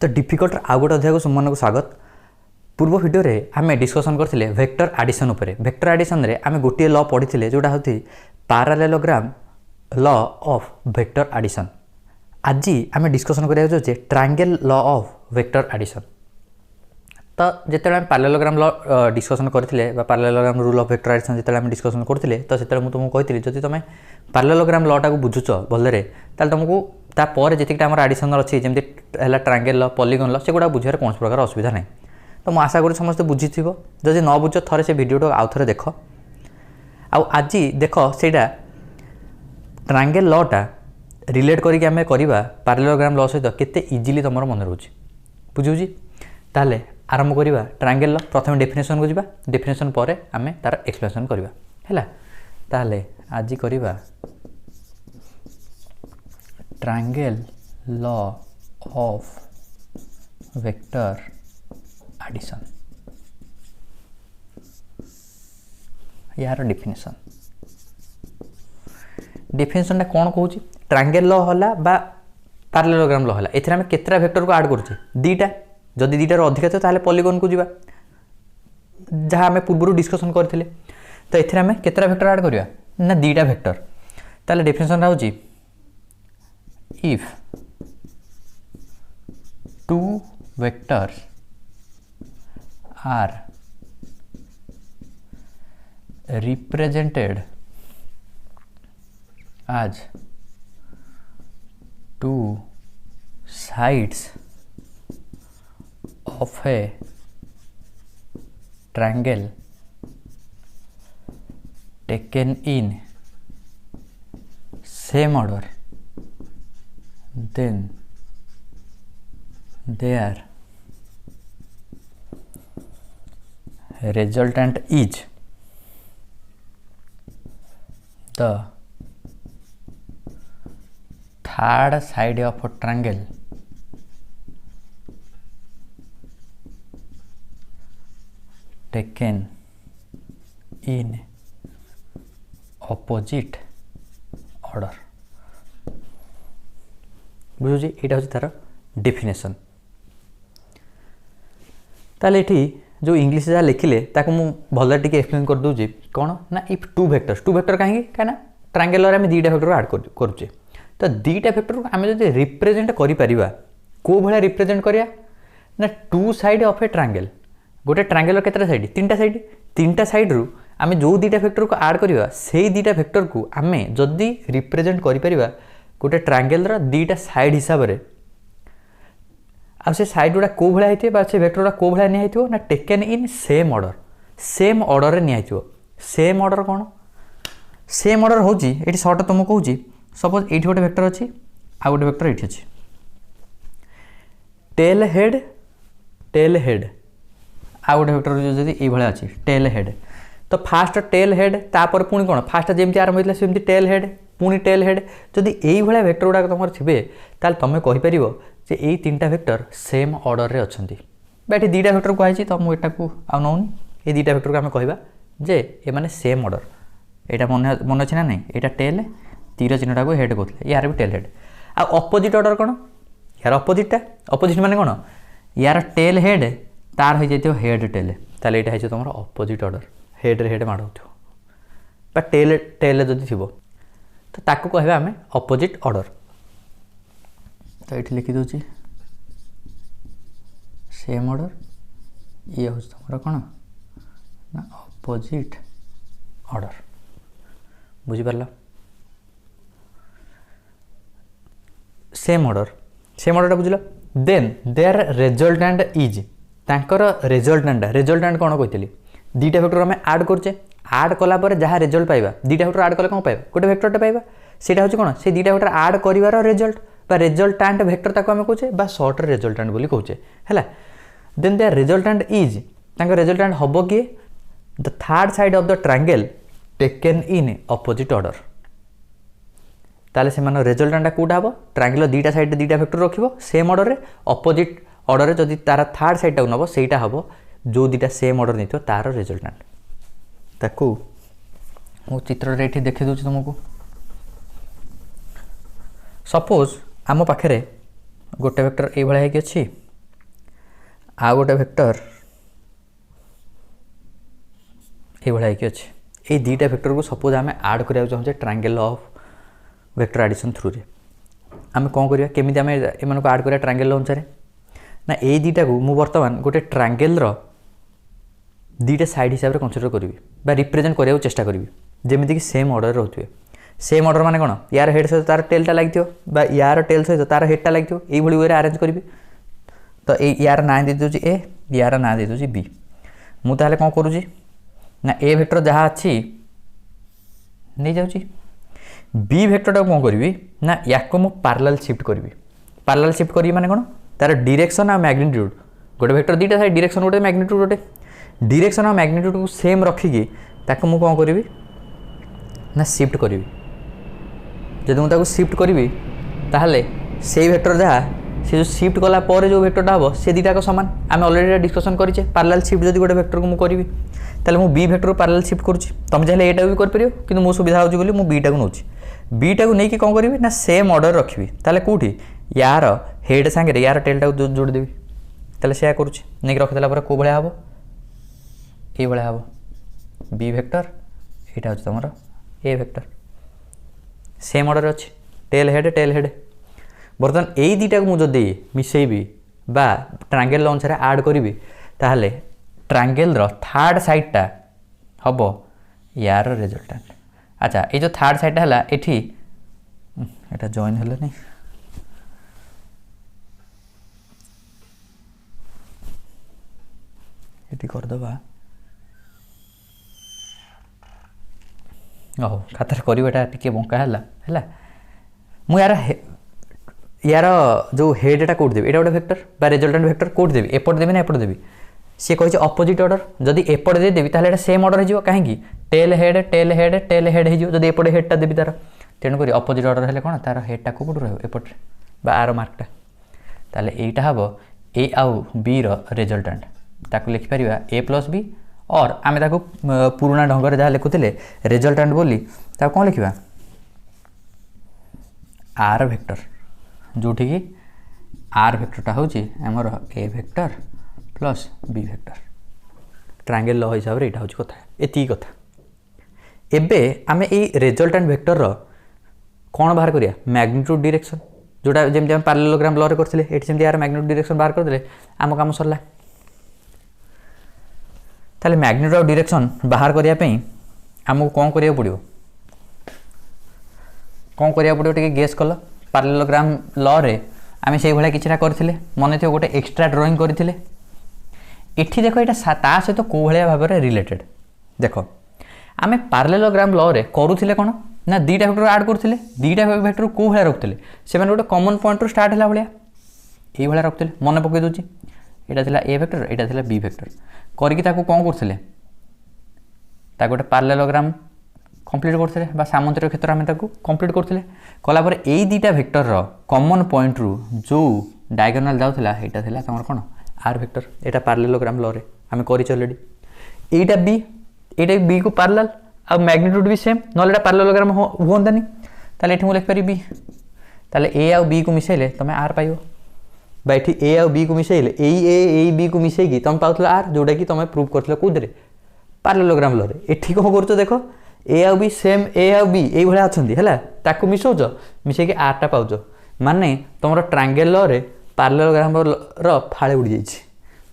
तो डिफिकल्ट आउ गोटे अध्याय को तुमको स्वागत। पूर्व भिडियो रे आम डिस्कसन करथिले वेक्टर एडिशन उपरे। वेक्टर एडिशन रे आम गोटे लॉ पढ़ी जोटा होती parallelogram law of vector addition. आज आम डिस्कसन करिया जाउछे triangle law of vector addition. तो जिते आम पैरेललोग्राम लॉ डिस्कसन करथिले बा parallelogram rule of vector addition जिते आम डिस्कसन करथिले तो सेते मु तुमको कहितली जदि तुम पैरेललोग्राम लॉ टाको बुझुछ भलरे ताल तुमको तापर जितक आम एडिशन अच्छी जमी है ट्रायंगल लॉ पॉलीगन लॉ सेगुड़ा बुझे कौन प्रकार असुविधा ना। तो मुझे आशा करूँ समस्त बुझी जदि न बुझ थे से भिडियो आउ थे देख। आज देख से ट्रायंगल लॉटा रिलेट करके आम करवा पैरेललोग्राम लॉ सहित केते इजिली तुम मन रोचे बुझुची। ताले आरंभ करवा ट्रायंगल लॉ। प्रथम डेफिनेशन को जावा, डेफिनेशन पर आम तार एक्सप्लेनेशन करवा है। ताले आज करवा triangle law of vector addition. यार डेफिनेशन डेफिनेशन कौन कहूँ ट्रायंगल लॉ होला बा पैरेललोग्राम लॉ होला। एथिरा हम केतरा वेक्टर को ऐड करूचे दीटा। जदि दीटार अधिक थे ताले पॉलीगन को जीवा जहाँ आम पूर्व डिस्कसन करथिले। तो एथिरा हम केतरा वेक्टर ऐड करवा ना दीटा वेक्टर। ताले डेफिनेशन होची if two vectors are represented as two sides of a triangle taken in same order, then their resultant is the third side of a triangle taken in opposite order। बुझुची यहाँ हूँ तार definition. ताले एठी जो English जहाँ लिखिले ताको मु भल टिके एक्सप्लेन कर दूची कौन ना इफ टू वेक्टर कहीं कहीं ट्रायंगल आम दीटा वेक्टर ऐड करुचे। तो दीटा वेक्टर को आम जो रिप्रेजेंट करा को भाया रिप्रेजेंट करिया ना two side of a triangle. गोटे ट्रायंगल केतटा साइड तीनटा साइड रु आम जो दीटा वेक्टर को ऐड करवा से दीटा वेक्टर को आम जदि रिप्रेजेंट करिपरिबा गोटे ट्रायंगल दीटा साइड हिसाब से आ से साइड गुड़ा को भाया होते से वेक्टर गुड़ा को भाया निया ना टेकन इन सेम ऑर्डर निया। सेम ऑर्डर कौन सेम ऑर्डर हूँ ये सर्ट तुमको कहूँ। सपोज ये गोटे वेक्टर अच्छी आ गोटे वेक्टर ये अच्छी टेल हेड आ गोटे वेक्टर जब ये अच्छी टेल हेड। तो फास्ट टेल हेड तापर पुणी कौन फास्ट जमी आरंभ होता सेमती टेल हेड पुणी टेल हेड। जदि यही भाया वेक्टर गुड़ाक तुम थे ताल तुम कहीपर जे यही तीनटा वेक्टर सेम ऑर्डर रे अच्छा ये दीटा वेक्टर कहुई। तो मुझे को आ नौनी ये दीटा वेक्टर को आम कहवा जे ये माने सेम ऑर्डर। यहाँ मन अच्छे ना नहीं यहाँ टेल तीर चिन्हटा को हेड कहते यार भी टेल हेड। आ अपोजिट ऑर्डर कौन यार अपोजिट माने कौन यार टेल हेड तार हो जाए हेड टेल। ताले यहाँ है तुम अपोजिट ऑर्डर हेड रे हेड माड़ हो टेल टेल जदि थी तो ताकू कहवा आम अपोजिट ऑर्डर। तो ये लिखी दूची सेम ऑर्डर ये हूँ तुम कौन ना अपोजिट ऑर्डर। बुझीपार सेम ऑर्डर बुझल। देन देयर रिजल्टेंट इज तांकर रिजल्टेंट कौन कही दीटा वेक्टर आम ऐड करचे ऐड कलापर जहाँ रिजल्ट पाइबा दीटा वेक्टर ऐड कले कौन पाइबा गोटे वेक्टरटे पाइबा सेटा हूँ कौन से दीटा वेक्टर ऐड कर रिजल्ट बा रिजल्टांट वेक्टर ताको आम कहे बा सर्ट रिजल्टांट बोली कहे है। Then the resultant is resultant हम किए the third side of the triangle taken in opposite order. ताले से रिजल्टांटा कौटा हम ट्रायंगल दीटा साइड दीटा वेक्टर रखिबो सेम ऑर्डर रे अपोजिट ऑर्डर रे जदि तार थर्ड साइड टाको नब सेटा हम जो दीटा सेम ऑर्डर नहीं तार रिजल्टांट ताकू मु चित्र ये देखी दूँ तुमको। सपोज आम पाखे गोटे वेक्टर ये अच्छी आ गोटे वेक्टर ये अच्छे ये दुईटा वेक्टर को सपोज आम आड करा चाहूँ triangle of vector addition through रे आम कौन करवा केमी आम एम आड करा ट्रायंगल अनुसार ना ये दुईटा को मुझे बर्तमान गोटे ट्रायंगल दुईटा साइड हिसाब से कनसीडर करी रिप्रेजेंट करने चेष्टा करी जमीक सेम ऑर्डर रोथे सेम ऑर्डर माने कौन यार हेड सहित तार टेलटा लगी यार टेल सहित तार हेडटा लगी ये वे आरेंज करी तो यार ना दे दूँ ए यार ना दे दूँ बी मुझे कौन करुँच ना ए वेक्टर जहाँ अच्छी नहीं जाऊँगी बी वेक्टरटा कौन करी ना या मुझे पार्लल शिफ्ट करी माने कौन तार डायरेक्शन आ मैग्नीट्यूड गोटे वेक्टर दुईटा साइड डायरेक्शन गोटे मैग्नीट्यूड गोटे डायरेक्शन आ मैग्नीट्यूड को सेम रखिकी ताको मु कौन करी ना शिफ्ट करी जब मुझे शिफ्ट करी ताहले से वेक्टर जहाँ से जो शिफ्ट कला पर जो वेक्टरटा हम से दुईटा सामान आम अलरेडी डिस्कसन करें पार्लल शिफ्ट जब गोटे वेक्टर को मुझे ताले मु बी वेक्टर पार्लल शिफ्ट करुँच तुम चाहिए एटा भी कर कि मो सुविधा हो बोली मुझे बीटा को नौची बीटा को नहीं कौन करी ना सेम ऑर्डर रखी ताले कौटी यार हेड सांगे यार टेलटा को जोड़देवी ताले से करुँच नहीं रखिदेला कौ भाया हम ये भाया हम बी वेक्टर यहाँ हूँ तुम ए वेक्टर सेम ऑर्डर अच्छे टेल हेड बर्तमान यही दुईटा को मुझे मिसेबी बा ट्रायंगल अनुसार आड करी ताहले ट्रायंगल थर्ड साइडटा हम यार रिजल्टेंट अच्छा ये जो थर्ड साइडटा है एठी एटा जॉइन है नहीं ये करदबा ओह खातार करवाटा टी बंका है मु यार जो हेडटा कौट देवी यहाँ गोटे वेक्टर बा रिजल्टेंट वेक्टर कौट देवी एपट देवी ना एपट देवी सी कही अपोजिट ऑर्डर जदि एपट देदेवी ताहले सेम ऑर्डर हो कहीं टेल हेड हो जब एपटे हेडटा देवी तार तेणुक अपोजिट ऑर्डर है कौन तार हेडटा कौट रपटे बा आर मार्कटा ताहले एटा हम ए आउ बी रिजल्टेंट ताकू लिखिपर ए प्लस बी और आम ताकू पुराणा ढंग से जहाँ लिखुले रिजल्टेंट बोली ताकू कौन लिखा आर वेक्टर जोटि कि आर वेक्टरटा हूँ आमर A vector plus B vector triangle law हिसाब से यहाँ हूँ कथा एति कथा एबे आमे ए रिजल्टेंट वेक्टर कौन बाहर करिया मैग्नीट्यूड डायरेक्शन जोटा जमी आम पैरेललोग्राम लॉ रे करथिले एठी जमी यार मैग्नीट्यूड डायरेक्शन बाहर करदेले आम काम सरला ताले मैग्नीट्यूड और डायरेक्शन बाहर करिया पई आमको कौन करिया पड़ियो कौन करिया पड़ियो टिके गेस कल पैरेललोग्राम लॉ रे आमे सेही भलिया किछटा करथिले मने थियो गोटे एक्स्ट्रा ड्राइंग करथिले एठी देखो एटा ता सहित को भलिया भाव में रिलेटेड देखो आमे पैरेललोग्राम लॉ रे करूथिले कोन ना दुईटा वेक्टर ऐड करथिले दुईटा वेक्टर को भलिया रखथिले से माने गोटे कॉमन पॉइंट रो स्टार्ट हला भलिया एई भलिया रखथिले मने पकई दोची एटा थिला ए वेक्टर एटा थिला बी वेक्टर करके ताको कौन करथिले ता गोटे पैरेललोग्राम कंप्लीट करथिले बा सामांतरिक क्षेत्र आमे ताको कंप्लीट करथिले कला पर एई दुईटा वेक्टर रो कॉमन पॉइंट रू जो डायगोनल जाउथला एटा थिला तमर कोन are vector Etah parallelogram law रे आमे करिच ऑलरेडी एटा बी को पैरेलल आ मैग्नीट्यूड भी सेम नले एटा पैरेललोग्राम होंदानी ताले एठी मु लिख परिबी ताले ए आ बी को मिसेले तमे आर पाइबो बैठी ए आ बी को मिसेले ए बी को मिसेकी तुम पाउथला आर जोटा कि तुम प्रूव करथले कोदरे पैरेललोग्राम लॉ रे एठी को करछो देखो ए आ बी सेम ए आ बी एई भले अछंती हला ताको मिसौछ मिसेकी आर टा पाउछ माने तुमरो ट्रायंगल लॉ रे पैरेललोग्राम रो फाळे उडी जाईछि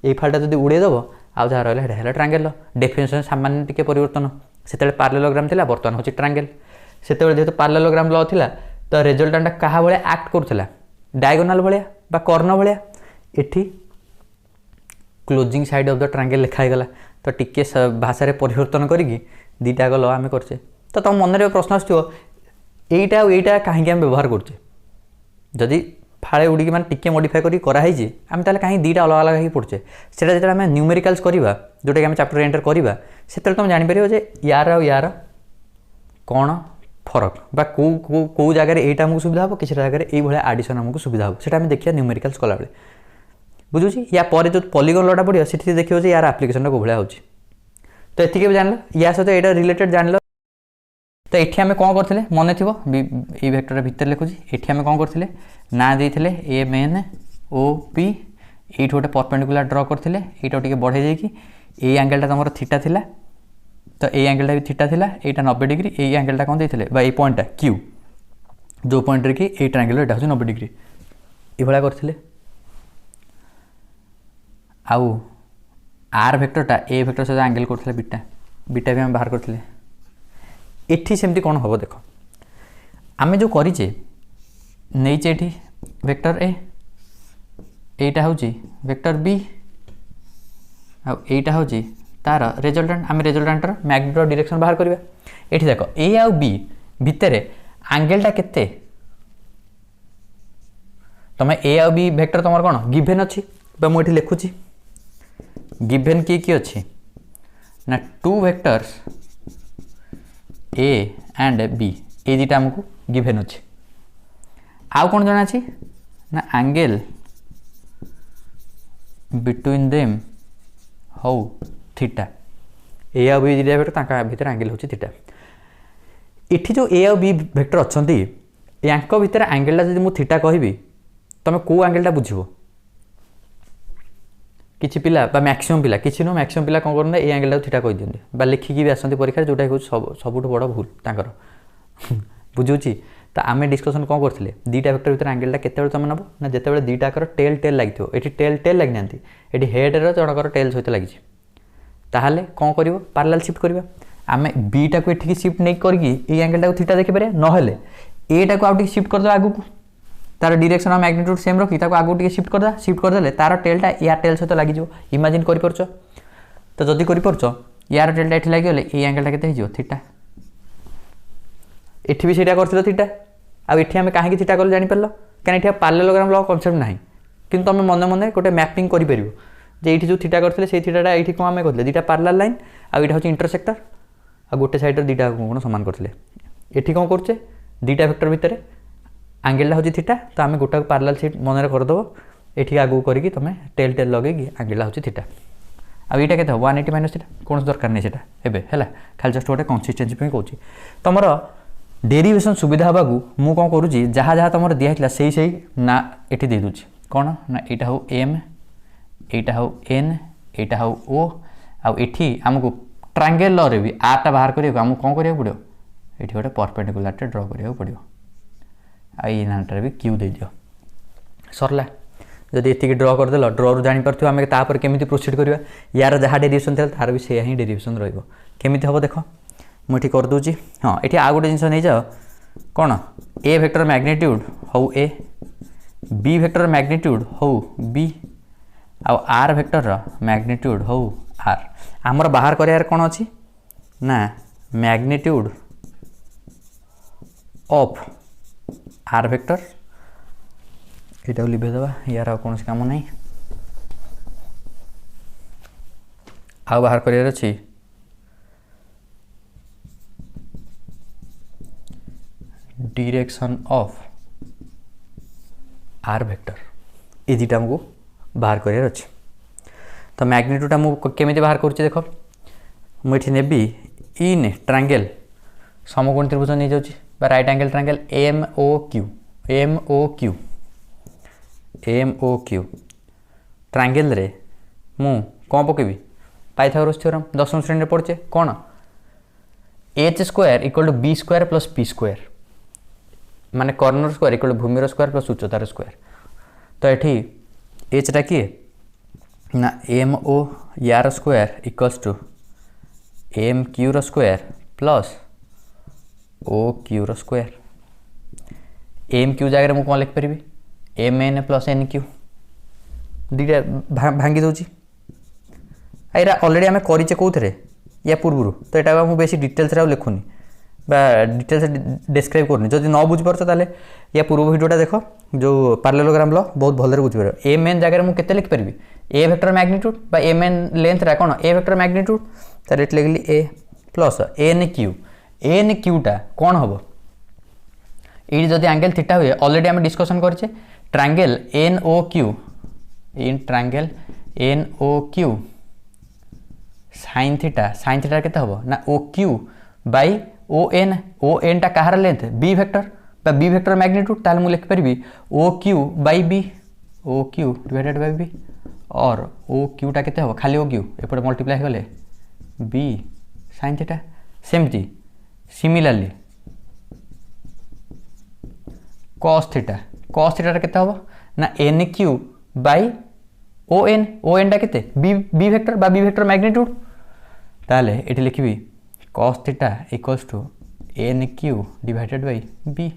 एई फाळटा जदी उडे दबो आ जा रहले हेडा ट्रायंगल लॉ डेफिनेशन सामान्य टिके परिवर्तन सेतेले पैरेललोग्राम थिला वर्तमान होछि ट्रायंगल सेतेले जेतो पैरेललोग्राम लॉ थिला तो रिजल्टेंट कहा भले एक्ट करथला डायगोनल भलिया बा कर्ण भलिया एठी closing side of the triangle लिखा गला तो टिके भाषा रे परिवर्तन करिकी दीटा गलो आमे करछे तो तुम मन रे प्रश्न आछियो एटा काहे हम व्यवहार करछे जदि फाळे उडी माने टिके मॉडिफाई करी करा हिची आमे ताले काहे दीटा अलग अलग ही पड़छे सेटा जेटा आमे न्यूमेरिकल्स करिवा जोटा कि आमे चैप्टर एंटर करिवा सेतेले तुम जानि परियो जे यार कोन फरक बा को जगह एटा हमको सुविधा हो किसी जगह ये भाया आडिशन हमको सुविधा हो सेटा देखिए न्यूमेरिकल्स कला बेले बुझुची या पर जो पॉलीगन लॉटा पड़ो से देखिए यार एप्लिकेशन को भाया हो तो एतिके भी जान या सहित एटा रिलेटेड जान तो ये आम कौन करते मन थी ये वेक्टर भितर लिखुची ये आम कौन करते ना देते ए मेन ओ पी ये गोटे परपेंडिकुलर ड्र करते यहाँ टे बढ़े देकी ये एंगलटा तुम थीटा थिला तो ये एंगलटा भी थीटा थिला यहाँ 90 डिग्री ये एंगलटा कौन देते ये पॉइंटा क्यू जो पॉइंट रे कि ये ट्रायंगल यहाँ हूँ 90 डिग्री ये करते आउ आर वेक्टरटा ए वेक्टर सहित एंगल करते बीटा बीटा भी आम बाहर करते एठी सेमती कौन हम देख आम जो करीचे नहींचे ये वेक्टर ए एटा हूँ वेक्टर बी आईटा हूँ तार रेजल्टांट आम रेजल्टांटर मैग्नीट्यूड डायरेक्शन बाहर करवा ये देख ए आउ बी भितर एंगलटा केते तुम ए आउ बी वेक्टर तुम कौन गिभेन अच्छी मुझे लिखुची गिभेन किए अच्छी ना two vectors A and B ये दुटा आमको गिभेन अच्छे आउ कौन जना छी ना एंगल बिटवीन देम हौ थीटा ए आउ बी दुटा वेक्टर भितर एंगल हूँ थीटा इठी जो ए आउ बी वेक्टर अच्छी या भितर एंगलटा जब मुझे थीटा कहबी तुम कौ एंगलटा बुझो किसी पिला मैक्सिमम पिला किसी नुह मैक्सिमम पिला कौन करते ये एंगलटा थीटा कही दिखते लिखिकी भी आसती परीक्षा जोटा हूँ सबुठ बड़ भूल तांकर बुझुची तो आम डिस्कसन कौन करते दुटा वेक्टर भर एंगलटा केते तुम नब ना जिते दुटाकर टेल टेल लगी ये टेल टेल लगी ना ये हेड्र जनकर टेल सहित लगी ताहले कौन कर पार्लाल शिफ्ट करवा आम बीटा को ये शिफ्ट नहीं करके एंगलटा को थीटा देखिपारे नहेले एटा को आगे शिफ्ट करदे आगू तार डायरेक्शन ऑफ मैग्नीट्यूड सेम रखी आगू टे शिफ्ट करदा शिफ्ट करदे तार टेलटा या टेल सहित लगी इमेजिन कर तो जदि कर यार टेलटा ये लगे ये एंगलटा के थीटा एठी भी सीटा कर थीटा आठ आम कहीं थीटा कल जापर कहीं पार्लेलोग्राम लॉ कॉन्सेप्ट ना कि तुम मन मन गोटे मैपिंग कर ये जो थीटा करते से थीटाटा ये कौन आम कहते दुटा पार्लाल लाइन आउ यहाँ हूँ इंटरसेक्टर आ गोटे साइड दुटा कौन सामान करते ये कौन करुचे दुटा वेक्टर भितर एंगलटा हूँ थीटा तो आम गोटा पार्लाल सीट मन करदेव ये आगू करके तुम टेल टेल लगे एंगलटा हूँ थीटा आ ये के 180 माइनस थीटा कौन दरकार नहीं है खाली जस्ट गोटे कंसिस्टेंसी कहूँ तुम डेरिवेशन सुविधा हवा मु कौन करुँची जहाँ जहाँ तुम दिखाई से ना ये दे दूँ कौन ना यहाँ हूँ एम यहाँ हूँ एन यहाँ हूँ ओ आठी आमको ट्रायंगल लॉ रे भी आरटा बाहर करने आमको कौन करा पड़ो ये गोटे परपेंडिकुलर ड्र करा पड़ो आई नाटार भी क्यू दे दियो सरला जब ये ड्र करदेल ड्रु जापर आम तापर केमी प्रोसीड करवा यार जहाँ डेरिवेशन था तार भी से ही डेरिवेशन रमी हम देख मुझे करदे हाँ ये आउ गोटे जिन नहीं जाओ कौन ए वेक्टर मैग्नीट्यूड हौ ए बी वेक्टर मैग्नीट्यूड हौ बी आर वेक्टर मैग्नीट्यूड हौ आर आमर बाहर कर कौन अच्छी ना मैग्नीट्यूड ऑफ आर वेक्टर यहाँ लिभेदबा यार कौन काम नहीं आउ बाहर कर अच्छी डायरेक्शन ऑफ आर वेक्टर ये दुटा आमको बाहर कर अच्छे तो मैग्नीट्यूड मुझे बाहर कर देख मुझे नेबी इन ट्रायंगल समकोण त्रिभुज नहीं जाऊँगी right angle triangle M O Q M O Q M O Q triangle रे मु कौन पकेबी पाइथागोरस थ्योरम 10वीं श्रेणी पढ़चे कौन H square equal to B square plus P square माने कॉर्नर स्क्वायर इक्वल टू भूमिर स्क्वायर प्लस उच्चतार स्क्वायर तो ये एचटा किए ना M O R square equals to M क्यूर स्क्वायर प्लस ओ क्यूर स्क्वायर एम क्यू जगह मुझे कौन लिखिपारि M N plus N Q दुटा भांगी दूची यहाँ अलरेडी आम करे कौन या पूर्व तो यहाँ मुझे बेसी डिटेल्स लिखुनी डिटेल्स डिस्क्राइब करनी जब न बुझीपार या पूर्व भिडियोटा देख जो पार्लेलोग्राम लॉ बहुत भलरे बुझीपार एम एन जगह मुझे केते लिखिपारि ए वेक्टर मैग्नीट्यूड एम एन लेंथटा कौन ए वेक्टर मैग्नीट्यूड तार ये लिखली ए प्लस एन क्यूटा कौन हम ये जब एंगल थीटा हुए ऑलरेडी आम डिस्कसन करें triangle N O Q in triangle N O Q sine theta के हम ना O Q by O N टा कहार लेंथ बी वेक्टर मैग्नीट्यूड ताल मुझे लिखिपारि O Q by B O Q divided by B और ओ क्यूटा केते हम खाली ओ क्यू एपटे मल्टीप्लाई गले बी साइन थीटा सेमती सिमिलारली कॉस थीटा केते हम ना N Q by O N टा केते बी वेक्टर बा बी वेक्टर मैग्नीट्यूड ताले एटी लिखिबी cos theta equals to N Q divided by B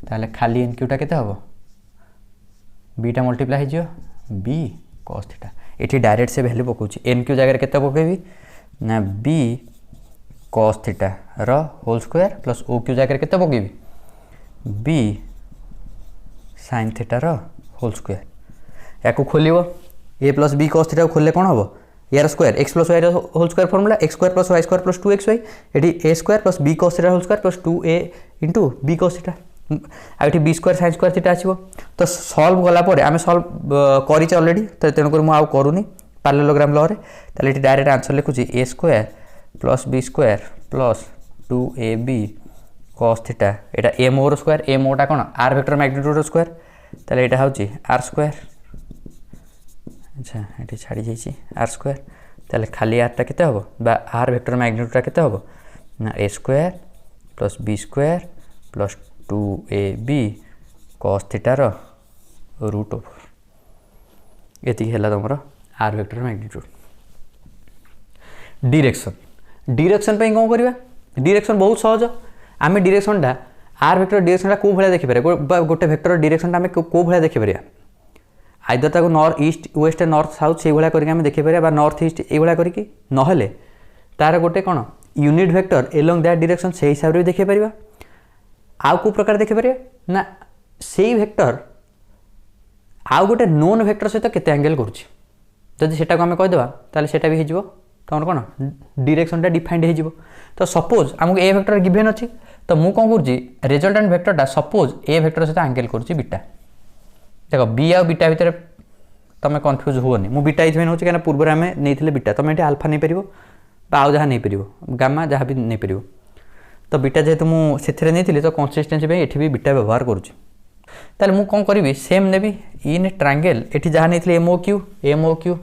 ताले खाली एन क्यूटा केते हम बीटा मल्टीप्लाई हो बी कॉस थीटा ये डायरेक्ट से वैल्यू पकाउछि एन क्यू जगह केते पकेबी ना बी कॉस थीटा रो whole square plus O Q जगह केते पकेबी बी साइन थीटा रो होल स्क्वायर या खोलियो A plus B cos theta खोलले कौन हम R square x plus y whole square formula x square plus y square plus 2xy ये A square plus B cos theta whole square plus 2a into B cos theta out B square sine square theta आसीबो तो solve गला परे आमे solve करिछ already तो तेणुक मु आउ करूनी parallelogram law रे ताले ये डायरेक्ट आंसर लिखुची A square plus B square plus 2ab cos theta एटा a मोर स्क्वायर a मोटा कोन r वेक्टर मैग्नीट्यूड स्क्वायर ताले एटा होची r स्क्वायर अच्छा ये छाड़ी जाइए आर स्क्वायर ताले खाली आरटा केते हबो बा आर वेक्टर मैग्नीट्यूडटा केते हबो ना A square plus B square plus 2ab cos theta रो रूट ओवर एति हैला तमरो आर वेक्टर मैग्नीट्यूड डायरेक्शन पे कोन करबा डायरेक्शन बहुत सहज आमे डायरेक्शनटा आर वेक्टर डायरेक्शनटा को भलिया देखि पारे गोटे वेक्टर डायरेक्शनटा आमे को भलिया देखि पारे आइदर ताको north east west north south से भाया करके आम देखी पारे नॉर्थ ईस्ट ये करके नहेले तार गोटे कौन unit vector along that direction से हिसाब से भी देखी पार आउ को प्रकार देखी पारे ना से वेक्टर आउ गोटे नोन वेक्टर सहित केते एंगल करुच्ची जदि सेटा को आम कहीदेवा ताले सेटा भी हो तुम कौन डायरेक्शनटा डिफाइंड हो तो सपोज आमको ए वेक्टर गिवन अच्छी तो मुझे कौन कर रिजल्टेंट वेक्टरटा सपोज ए वेक्टर सहित एंगल करुच्ची बीटा देख बी आ बीटा भितर तुम कन्फ्यूज हुए मुझे बीटा ये हूँ कहीं पूर्व आम नहीं बीटा तुम ये आल्फा नहीं पार आउ जहाँ नहीं पार गामा जहाँ भी नहीं पार तो बीटा जेहेतु मुझे नहीं तो कंसिस्टेंसी ये भी बीटा व्यवहार करुँच ताले मुझे कौन करी सेम नेबी इन ट्रायंगल ये जहाँ नहीं एमओ क्यू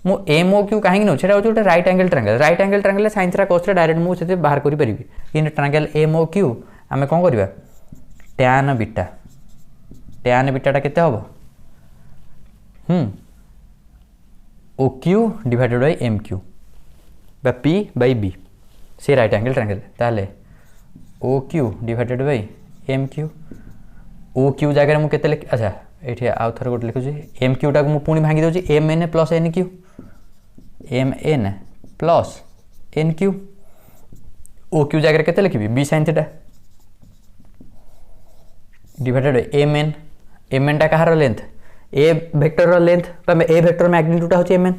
मु एमओ क्यू कहीं नौ हूँ गोटे right angle triangle sine theta cos theta direct मुझे बाहर करी इन ट्रायंगल एमओ क्यू आम कौन करवा टैन बीटाटा केते हबो O Q divided by M Q बा पी बाय बी से राइट एंगल ट्रायंगल ताले O Q divided by M Q O Q जगह मु केते लिख अच्छा ये आउ थर गोटे लिखुची एम क्यूटा को पुणी भांगी दूसरी M N plus N Q O Q जगह केते लिखी B sine theta divided by M N टा कहार length A vector length A vector मैग्नीट्यूडटा होची एम एन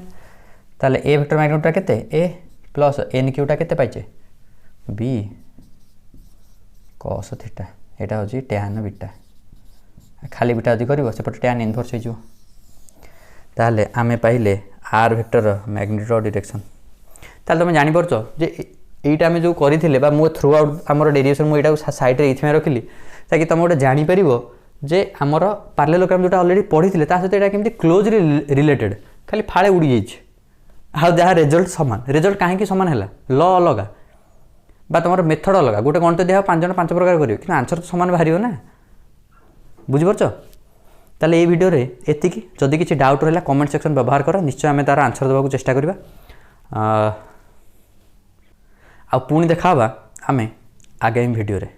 ताले ए वेक्टर मैग्नीट्यूडटा केते ए प्लस एन क्यूटा केते पाइचे बी कॉस थीटा एटा होची टैन बीटा खाली बीटा यदि करिवो सेपटे टैन इनवर्स हो जिवो ताले आमे पाइले आर वेक्टर मैग्नीट्यूड डायरेक्शन ताले तुम जानि परछो जे एटा आमे जो करिथिले बा मु थ्रू आउट हमर डेरिवेशन मु एटा साइड रे इथमे रखिली ताकि तुम गोटे जानि परिवो जे आमर पैरेललोग्राम जोटा ऑलरेडी पढ़ी ता सहित एटा केमती क्लोजली रिलेटेड खाली फाळे उड़ी जाइछ आ जहाँ रिजल्ट सामान रिजल्ट कहीं सामान है ल अलग बा तुम मेथड अलग गोटे गणित दिया 5 जन 5 प्रकार करेंगे कि आंसर तो सामान बाहर ना बुझीपार ताले ये वीडियो रे एतिकी जदि किसी डाउट रहा कमेंट सेक्शन व्यवहार कर निश्चय आम तार आंसर देवाक चेष्टा करवा आ पुणी देखा आमे आगामी वीडियो रे।